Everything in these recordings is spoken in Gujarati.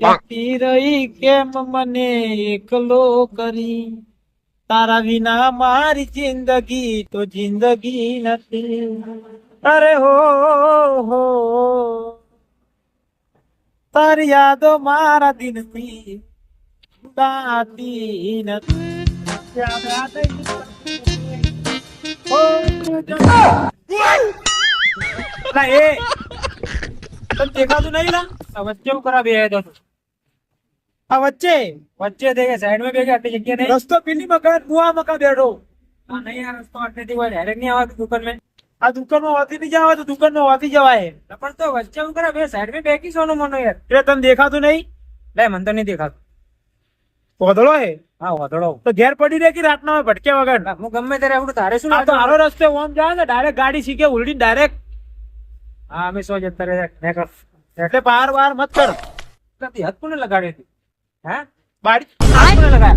જતી રહી કેમ મને એકલો કરી, તારા વિના મારી જિંદગી તો જિંદગી નથી. અરે હો તારી યાદો મારા દિલથી ઉડાતી નથી. અલા એ તને દેખાતું નહીં લા? આ વચ્ચે હું કરા બે દો આ વચ્ચે વચ્ચે દેખે સાઈડ માં બેઠે આટલી જગ્યા નહીં. રસ્તો પેલી મકાન હું આ મકાન બેઠો. આ નહીં આ રસ્તો આટલેથી હોય ડાયરેક્ટ નહીં આવતું દુકાન માં. આ દુકાન માં હોતી નહીં જવાય તો દુકાન માં હોતી જવાય. પણ તો વચ્ચે હું કરા બે સાઈડ માં બેકી સોનું મનો યાર. એટલે તને દેખાતું નહીં? લે મને તો નહીં દેખાતું. વાદળો હે? હા વાદળો. તો ઘેર પડી રહે કે રાતના ભટક્યા વગર? હું ગમે ત્યારે આવડું તારે શું? મારો રસ્તે ઓમ જાય ને ડાયરેક્ટ ગાડી શીખે ઉલટી ડાયરેક્ટ. હા અમે સો જતા રહે એટલે પાર વાર મત કર. હાથ કોને લગાડ્યો હતી? હે બાડી હાથ કોને લગાડ્યા?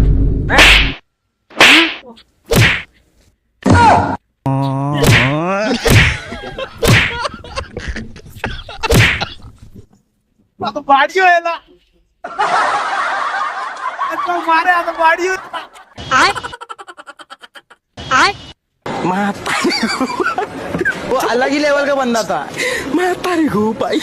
તો બાડીઓ એલા मारे आ तो बाड़ी वो अलग ही लेवल का बंदा था। मैं तारी को भाई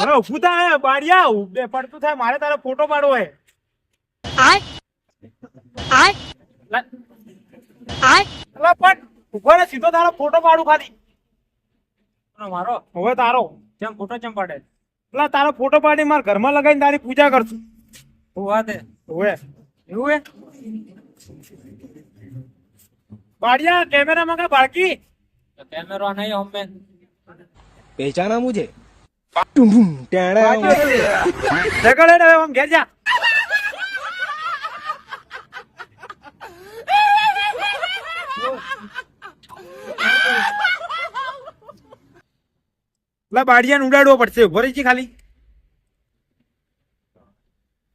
अरे उफुता है बाड़िया बे पड़तू था मारे तारा फोटो पाड़ो है अला पण ऊपर सीधो तारा फोटो पाड़ू खाली मारो હવે તારો જેમ ફોટો ચમ પાડે પેલા તારો ફોટો પાડી માર ઘરમાં લગાવીને તારી પૂજા કરશું. હું વાત હે ઓએ એવું હે બાડિયા કેમેરા માં કા બાકી કેમેરો નહીં હમે पहचाना मुझे टेढ़े જગડે ને હમ ઘેર જા. લા બાડિયાને ઉડાડવો પડશે. ઉભો રહી છે ખાલી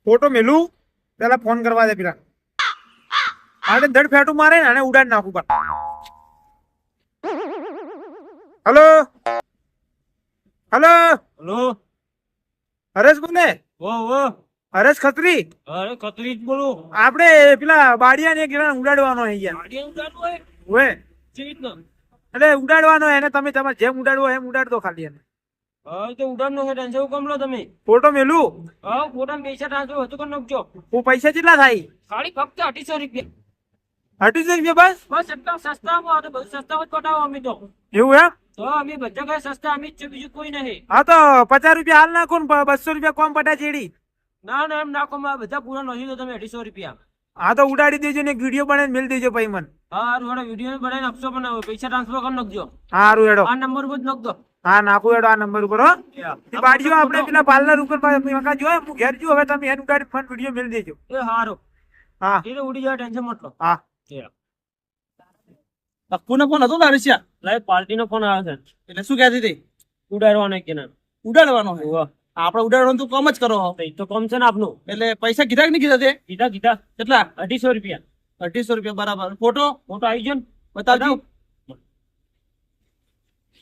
ફોટો મેલું પેલા ફોન કરવા દે. પેલા આને ધડ ફેટું મારે ને આને ઉડાડ નાખું પર. હલો હલો હલો હરેશ બોલે? હરેશ ખત્રી? અરે ખત્રી જ બોલું. આપણે પેલા બાડિયાને એક જણા ઉડાડવાનો હે યાર. બાડિયા ઉડાડવો હે? ઓએ એટલે ઉડાડવાનો એને તમે તમારે જેમ ઉડાડવો એમ ઉડાડ દો ખાલી એને. હા તો ઉડાડનો છે ટેન્શન હું કમ લો તમે ફોટો મેલું? હા ફોટા પૈસા ટ્રાન્સફર હતું કરી નાખજો. હું પૈસા કેટલા થાય? ખાલી ફક્ત 2800 રૂપિયા. 2800 રૂપિયા બસ? બસ એટલા સસ્તામાં તો બધું સસ્તામાં જ પટાવો અમે તો. એવું એમ? તો અમે બધા કઈ સસ્તા અમે જ છે બીજું કોઈ નહીં. હા તો 50 રૂપિયા હાલ નાખો ને 200 રૂપિયા કોમ પટા ચેડી. ના ના એમ નાખો બધા પૂરા નથી તો તમે 2800 રૂપિયા. હા તો ઉડાડી દેજો ને એક વિડીયો બનાવીને મેલ દેજો ભાઈ મને. હારું હેડો વિડીયો બનાવીને આપશો પણ પૈસા ટ્રાન્સફર કરી નાખજો. હારું હેડો આ નંબર ઉપર નાખ દો. હા નાખું હેડો આ નંબર ઉપર. હો બાડીઓ આપણે પેલા પાર્લર ઉપર મકા જોય હું ઘેર જો હવે તમે એને ઉડાડી ફોન વિડીયો મેલ દેજો. એ હારું હા એટલે ઉડી જાય ટેન્શન મત લો. હા અક્કુનો ફોન હતો ને હરીશિયા? લાઈવ પાર્ટીનો ફોન આવ્યો છે. એટલે શું કહેતી હતી? ઉડાડવાનો કે ના ઉડાડવાનો હે? આપણે ઉડાડવાનું તો કમ જ કરો. તો કમ છે ને આપનું. એટલે પૈસા કીધા કે નહીં કીધા? તે કીધા કેટલા? 2800 રૂપિયા. 2800 રૂપિયા બરાબર. ફોટો આવી ગયો ને બતાવજો.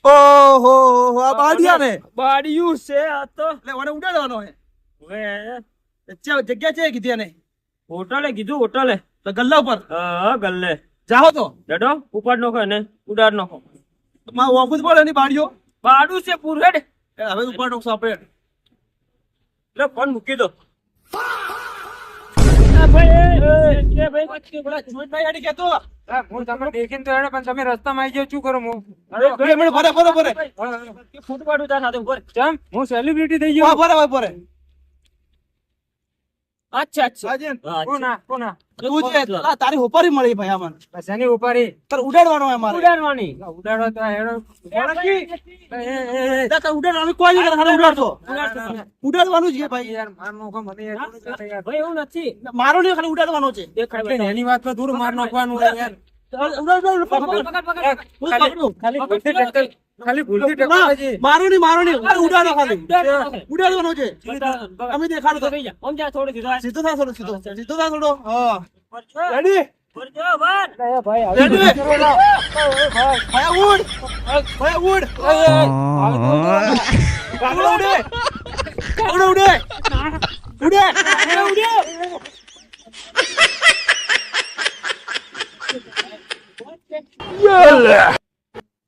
ઓહો આ બાડિયા ને બાડિયું છે આ તો. એટલે ઓને ઉડાડવાનો હે? હવે જગ્યા છે કીધી એને? હોટલે કીધું હોટલે. તો ગલ્લા ઉપર? હા ગલ્લે જાઓ તો ડડો ઉપાડ નાખો એને ઉડાડ નાખો. મારું ઓફિસ બોલે ની બાડિયો બાડું છે પૂરેડ. હવે ઉપાડ નાખો આપણે. એટલે ફોન મૂકી દો. તમે રસ્તામાં આવી જાવ શું કરો? હું સેલિબ્રિટી થઈ ગયો. અચ્છા કોના તારી હોપારી મળી ભાઈ આમાં. શેની હોપારી? તારે ઉડાડવાનો હે મારે. ઉડાડવાની? ઉડાડો તો હેડો ઉડાડવાનું કોઈ નહીં કરે. ઉડાડતો ઉડાડવાનું છે ભાઈ. યાર માર નાખો મને ભાઈ. એવું નથી મારો નહીં ખાલી ઉડાડવાનો છે. એની વાત પર દૂર માર નાખવાનું યાર. ખાલી ભૂલથી ટેકનોલોજી મારો નહીં ઉડાડો ખાલી ઉડાડવાનો છે. અમે દેખાડો તો સીધો થા થોડો. હા રેડી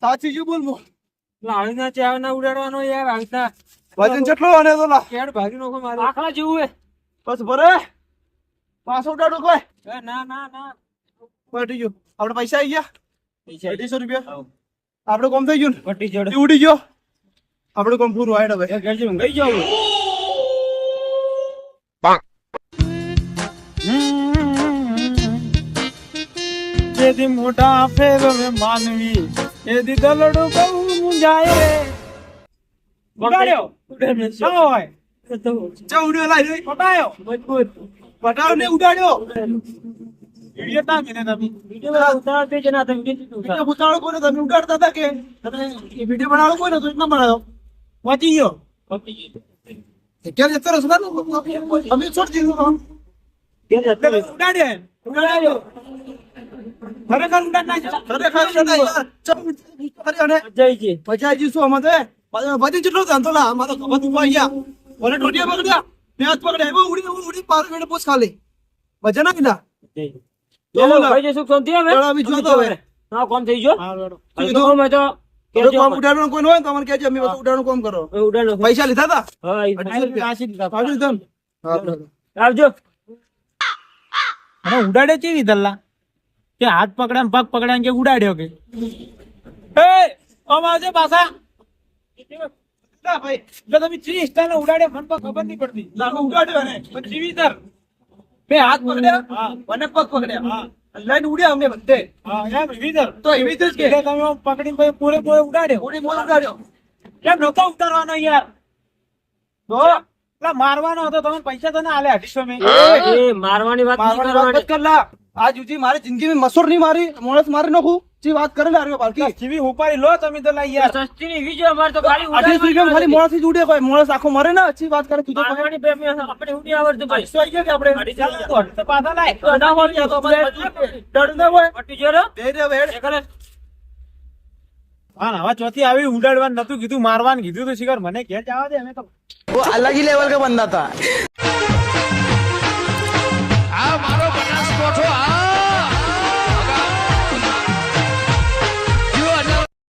સાચી જ બોલ મો લાવીના ચાવના ઉડાડવાનો યાર આવતા વજન કેટલો અને તો લા કેડ ભાગી નોખો મારે આખલા જેવું હે બસ ભરે પાછો ઉડાડો કોઈ ના ના ના પટી ગયો આપણે પૈસા આવી ગયા પૈસા 250 રૂપિયા આપણે કોમ થઈ ગયું ને? પટ્ટી જોડે એ ઉડી ગયો આપણે કોમ પૂરું આયડ હવે એ ઘર જેવું ગઈ જાવ જેથી મોટા ફેર મે માનવી એથી દલડું બહુ મુંજાય રે બગાડ્યો શું હોય ચા ઉડ્યો લાઈ રે પટાયો મજબૂત પટાવ ને ઉડાડ્યો વિડિયો તા મેને તમે વિડિયો ઉતારતે જ ના તમે વિડિયો વિડિયો ઉતારો કોને તમે ઉડાડતા હતા કે એ વિડિયો બનાવો કોને તો એટલા બનાવ્યો પહોંચી ગયો ક્યાં જતો રસ ના અમે છોડ દીધું ઉડાડ્યો ખરેખર ઉડાડ નાખ્યો ખરેખર ઉડાડ્યો યાર ચમ અરે અને જયજી પચાજી શું અમારે બધી જેટલો ધંધો લા અમારો ખબર તું ગયા ઓલે ઢોડિયા પકડ્યા મેચ પકડ્યા એવો ઉડી પાર વેડે પોસ ખાલી મજા ના કીધા ચલો ભાઈ જે સુખ શાંતિ હવે ચલો, અમે જોતો હવે. ના કોમ થઈ ગયો હા વેડો હવે તો કોમ હતો જો કામ ઉડાડવાનું કોઈ ન હોય ને તો અમને કહેજો અમે બધું ઉડાડવાનું કામ કરો ઉડાડો પૈસા લીધા હતા હા 250 રૂપિયા. રાશિ દીધા આવજો તમ હા આવજો અને ઉડાડે ચેવી દલ્લા કે હાથ પકડ્યા ને પગ પકડ્યા ને કે ઉડાડ્યો કે એ આમ આવજે પાછા ના ભાઈ એટલે તમે ચી સ્ટાઇલ ઉડાડે મને તો ખબર નહીં પડતી ના અમે ઉડાડ્યો ને પણ જીવી તર બે હાથ પકડ્યા હા અને પગ પકડ્યા લાઈન ઉડ્યા અમે બધે હા એમ વિધર તો એવી રીતે જ કે એટલે તમે આમ પકડીને પછી પૂરે પૂરે ઉડાડ્યો ઉડી મોલ ઉડાડ્યો કેમ નતો ઉતારવાનો યાર તો એટલે મારવાનો હતો તમે પૈસા તો ના આલે 250 મેં મારવાની વાત મારવાની વાત મત કર લા આજ સુધી મારી જિંદગી માં મસૂર નહીં મારી મોણસ મારી નાખું ચી વાત કરે લા રે બાલકી જીવી ઉપાડી લો તમે તો લાઈ યાર સસ્તી ની વિજય અમાર તો ખાલી 28 રૂપિયા ખાલી મોણસ જ ઉડે કોઈ મોણસ આખો મરે ને ચી વાત કરે તું તો મારવાની બે આપણે ઉડી આવડતું ભાઈ શું આવી ગયા કે આપણે તો પાછા લાય તો ના મારી આ તો અમારી ડર ના હોય પટ્ટી જોરો દે દે વેડ કરે હા હવે ચોથી આવી ઉડાડવાનું નતું કીધું મારવાનું કીધું તો શિખર મને ઘેર જવા દે અમે તો वो अलग ही लेवल का बंदा था આ મારો બનાસકોઠો